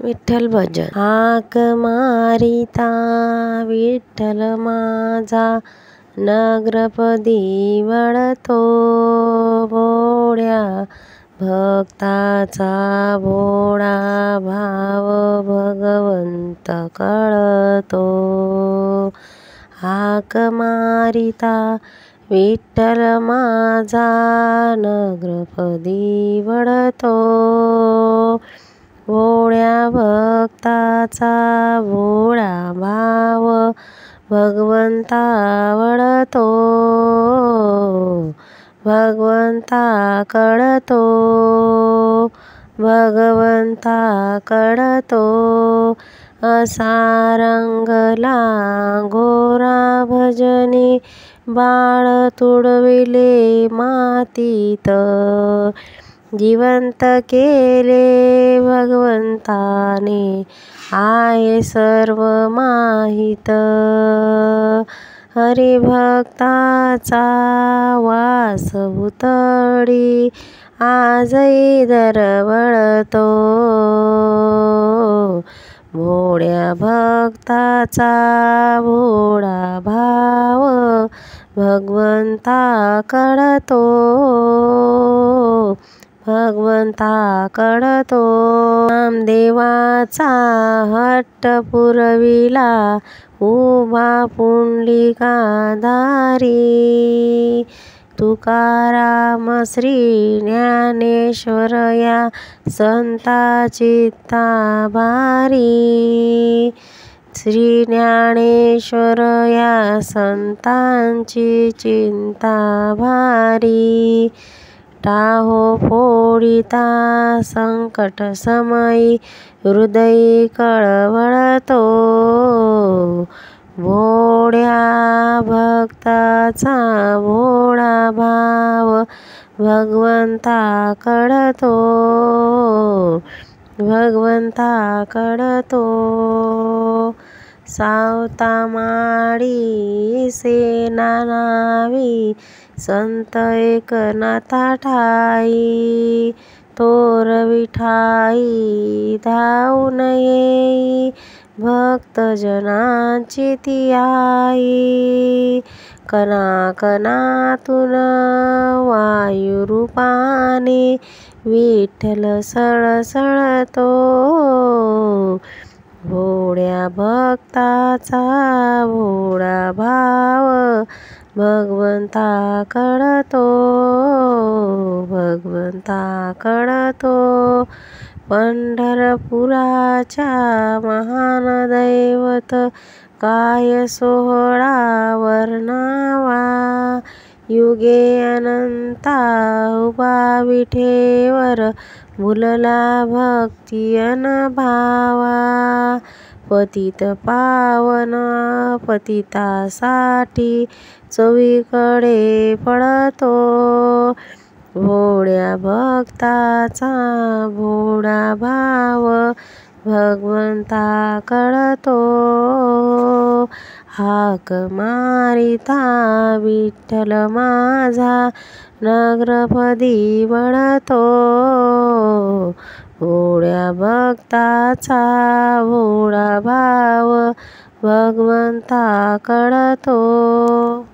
विठ्ठल भजन। हाक मारिता विठ्ठल माझा, नग्रपदी वळतो भोळ्या भक्ताचा भोळा भाव भगवंत कळतो। हाक मारिता विठ्ठल माझा, नग्रपदी वळतो भोळ्या भक्ताचा भोळा भाव भगवंता वळतो, भगवंता कळतो, भगवंता कळतो। असा रंगला गोरा भजनी, बाळ तुडविले मातीत, जिवंत केले भगवंताने आहे सर्व माहित। हरिभक्ताचा वास भुतळी, आजही दरवळतो भोळ्या भक्ताचा भोळा भाव भगवंता कळतो, भगवंता कळतो। नामदेवाचा हट्ट पुरविला उभा पुंडलिका दारी, तुकाराम श्री ज्ञानेश्वर या संता चित्ता भारी, श्री ज्ञानेश्वर या संतांची चिंता भारी। टाहो फोडिता संकट समयी, हृदय कळवळतो भोळ्या भक्ताचा भोळा भाव भगवंता कळतो, भगवंता कळतो। सावता माळी सेना नावी, संत एकनाथा ठाई, थोर विठाई धावून येई भक्तजनांची ती आई। कणाकणातून वायुरूपाने विठ्ठल सळसळतो भोळ्या भक्ताचा भोळा भाव भगवंता कळतो, भगवंता कळतो। पंढरपुराच्या महान दैवत, काय सोहळा वर्णावा, युगे अनंता उभा विठेवर, भुलला भक्ती अन भावा। पतित पावन पतितासाठी, चोहीकडे पळतो भोळ्या भक्ताचा भोळा भाव भगवंता कळतो। हाक मारिता विठ्ठल माझा, नग्रपदी वळतो भोळ्या भक्ताचा भोळा भाव भगवंता कळतो।